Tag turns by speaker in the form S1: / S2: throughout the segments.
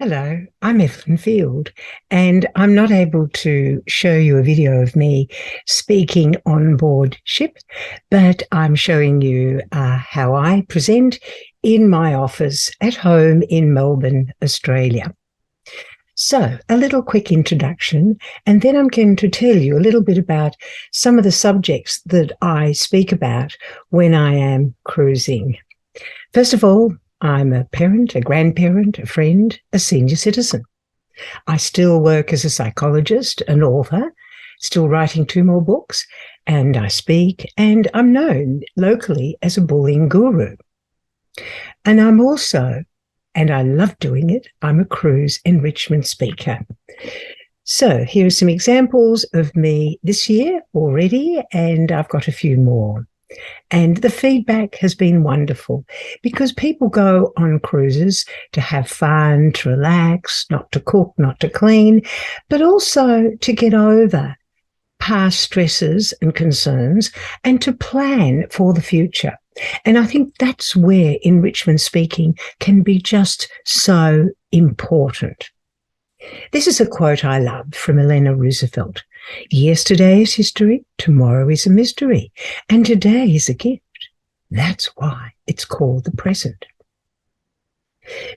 S1: Hello, I'm Evelyn Field, and I'm not able to show you a video of me speaking on board ship, but I'm showing you how I present in my office at home in Melbourne, Australia. So, a little quick introduction, and then I'm going to tell you a little bit about some of the subjects that I speak about when I am cruising. First of all, I'm a parent, a grandparent, a friend, a senior citizen. I still work as a psychologist, an author, still writing 2 more books, and I speak, and I'm known locally as a bullying guru. And I'm also, and I love doing it, I'm a cruise enrichment speaker. So here are some examples of me this year already, and I've got a few more. And the feedback has been wonderful because people go on cruises to have fun, to relax, not to cook, not to clean, but also to get over past stresses and concerns and to plan for the future. And I think that's where enrichment speaking can be just so important. This is a quote I love from Eleanor Roosevelt. Yesterday is history, tomorrow is a mystery, and today is a gift. That's why it's called the present.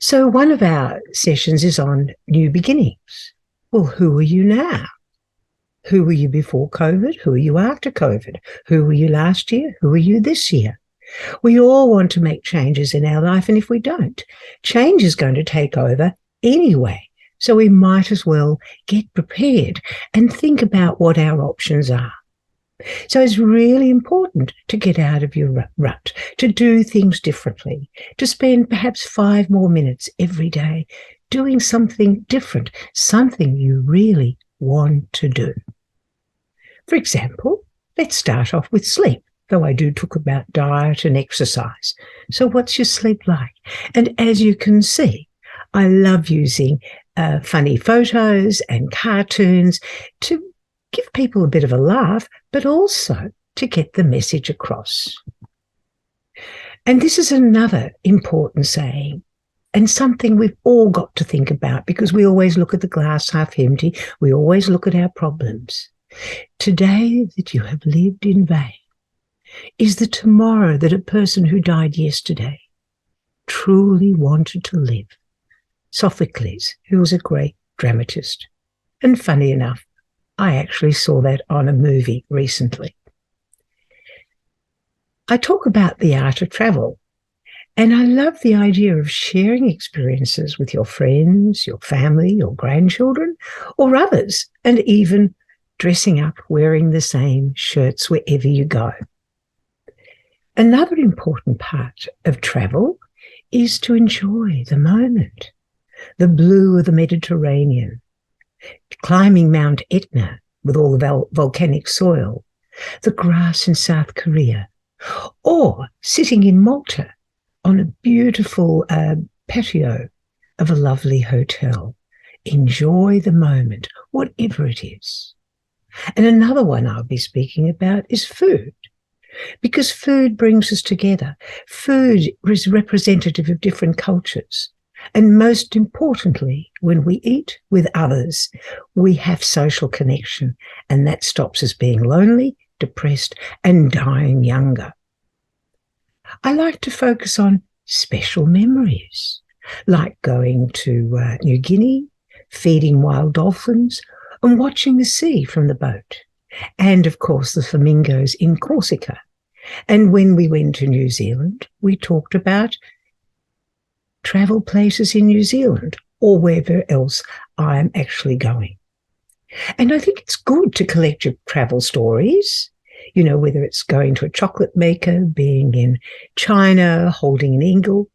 S1: So one of our sessions is on new beginnings. Well, who are you now? Who were you before COVID? Who are you after COVID? Who were you last year? Who are you this year? We all want to make changes in our life, and if we don't, change is going to take over anyway. So we might as well get prepared and think about what our options are. So it's really important to get out of your rut, to do things differently, to spend perhaps 5 more minutes every day doing something different, something you really want to do. For example, let's start off with sleep, though I do talk about diet and exercise. So what's your sleep like? And as you can see, I love using funny photos and cartoons to give people a bit of a laugh, but also to get the message across. And this is another important saying, and something we've all got to think about because we always look at the glass half empty. We always look at our problems. Today that you have lived in vain is the tomorrow that a person who died yesterday truly wanted to live. Sophocles, who was a great dramatist. And funny enough, I actually saw that on a movie recently. I talk about the art of travel, and I love the idea of sharing experiences with your friends, your family, your grandchildren, or others, and even dressing up wearing the same shirts wherever you go. Another important part of travel is to enjoy the moment. The blue of the Mediterranean, climbing Mount Etna with all the volcanic soil, the grass in South Korea, or sitting in Malta on a beautiful patio of a lovely hotel. Enjoy the moment, whatever it is. And another one I'll be speaking about is food, because food brings us together. Food is representative of different cultures. And most importantly, when we eat with others, we have social connection, and that stops us being lonely, depressed, and dying younger. I like to focus on special memories, like going to New Guinea, feeding wild dolphins, and watching the sea from the boat. And, of course, the flamingos in Corsica. And when we went to New Zealand, we talked about travel places in New Zealand or wherever else I'm actually going. And I think it's good to collect your travel stories, whether it's going to a chocolate maker, being in China, holding an eagle.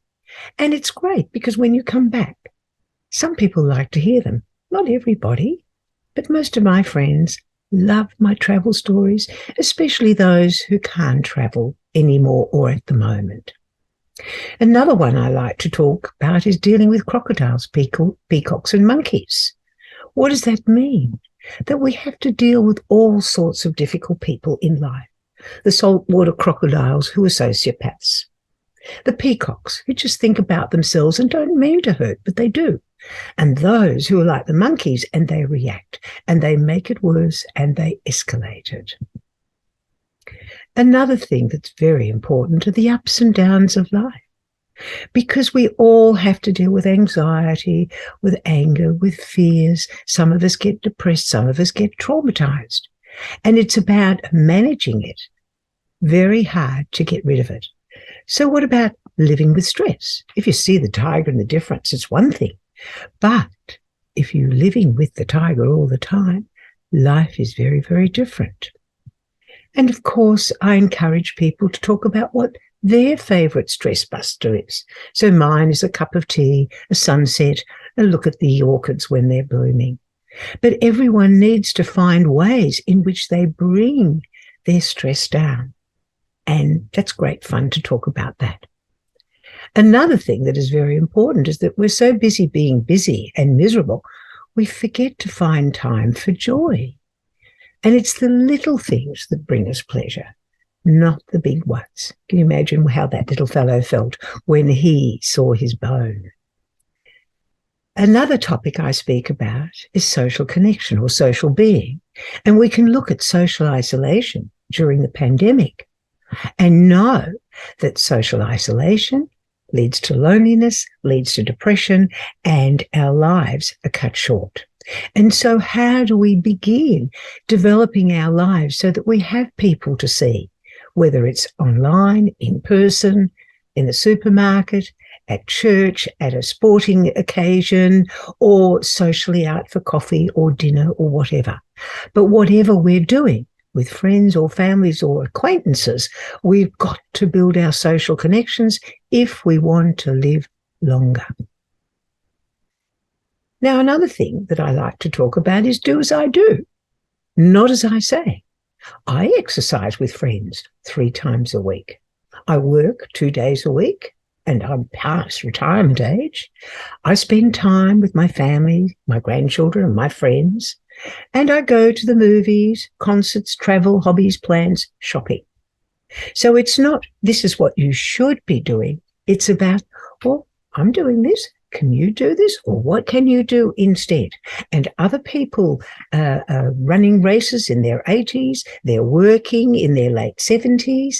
S1: And it's great because when you come back, some people like to hear them. Not everybody, but most of my friends love my travel stories, especially those who can't travel anymore or at the moment. Another one I like to talk about is dealing with crocodiles, peacocks, and monkeys. What does that mean? That we have to deal with all sorts of difficult people in life. The saltwater crocodiles who are sociopaths. The peacocks who just think about themselves and don't mean to hurt, but they do. and those who are like the monkeys and they react and they make it worse and they escalate it. Another thing that's very important are the ups and downs of life, because we all have to deal with anxiety, with anger, with fears. Some of us get depressed, some of us get traumatized, and it's about managing it. Very hard to get rid of it. So what about living with stress? If you see the tiger and the difference, it's one thing. But if you're living with the tiger all the time, life is very, very different. And of course, I encourage people to talk about what their favorite stress buster is. So mine is a cup of tea, a sunset, a look at the orchids when they're blooming. But everyone needs to find ways in which they bring their stress down. And that's great fun to talk about that. Another thing that is very important is that we're so busy being busy and miserable, we forget to find time for joy. And it's the little things that bring us pleasure, not the big ones. Can you imagine how that little fellow felt when he saw his bone? Another topic I speak about is social connection or social being. And we can look at social isolation during the pandemic and know that social isolation leads to loneliness, leads to depression, and our lives are cut short. And so how do we begin developing our lives so that we have people to see, whether it's online, in person, in the supermarket, at church, at a sporting occasion, or socially out for coffee or dinner or whatever. But whatever we're doing, with friends or families or acquaintances, we've got to build our social connections if we want to live longer. Now, another thing that I like to talk about is do as I do, not as I say. I exercise with friends 3 times a week. I work 2 days a week, and I'm past retirement age. I spend time with my family, my grandchildren, and my friends. And I go to the movies, concerts, travel, hobbies, plans, shopping. So it's not, this is what you should be doing. It's about, well, I'm doing this. Can you do this? Or what can you do instead? And other people are running races in their 80s. They're working in their late 70s,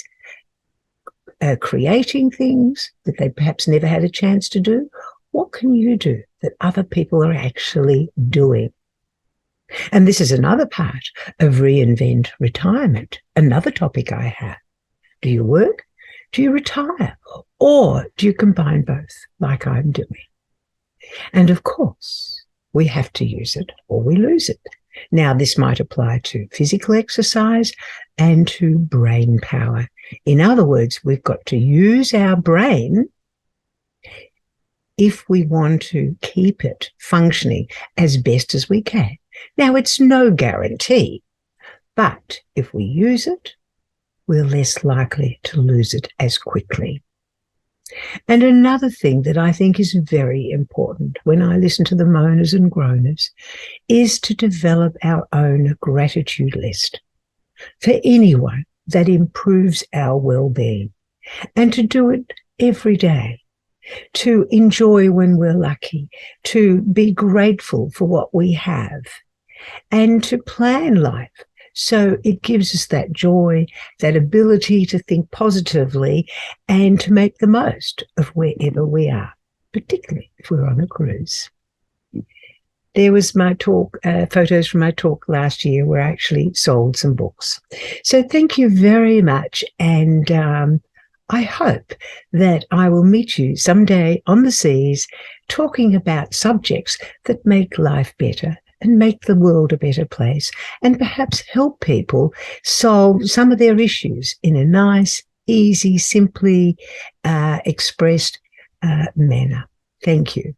S1: creating things that they perhaps never had a chance to do. What can you do that other people are actually doing? And this is another part of Reinvent Retirement, another topic I have. Do you work? Do you retire? Or do you combine both like I'm doing? And of course, we have to use it or we lose it. Now, this might apply to physical exercise and to brain power. In other words, we've got to use our brain if we want to keep it functioning as best as we can. Now, it's no guarantee, but if we use it, we're less likely to lose it as quickly. And another thing that I think is very important when I listen to the moaners and groaners is to develop our own gratitude list for anyone that improves our well-being, and to do it every day, to enjoy when we're lucky, to be grateful for what we have, and to plan life so it gives us that joy, that ability to think positively and to make the most of wherever we are, particularly if we're on a cruise. There was my talk, photos from my talk last year where I actually sold some books. So thank you very much. And I hope that I will meet you someday on the seas talking about subjects that make life better and make the world a better place, and perhaps help people solve some of their issues in a nice, easy, simply expressed manner. Thank you.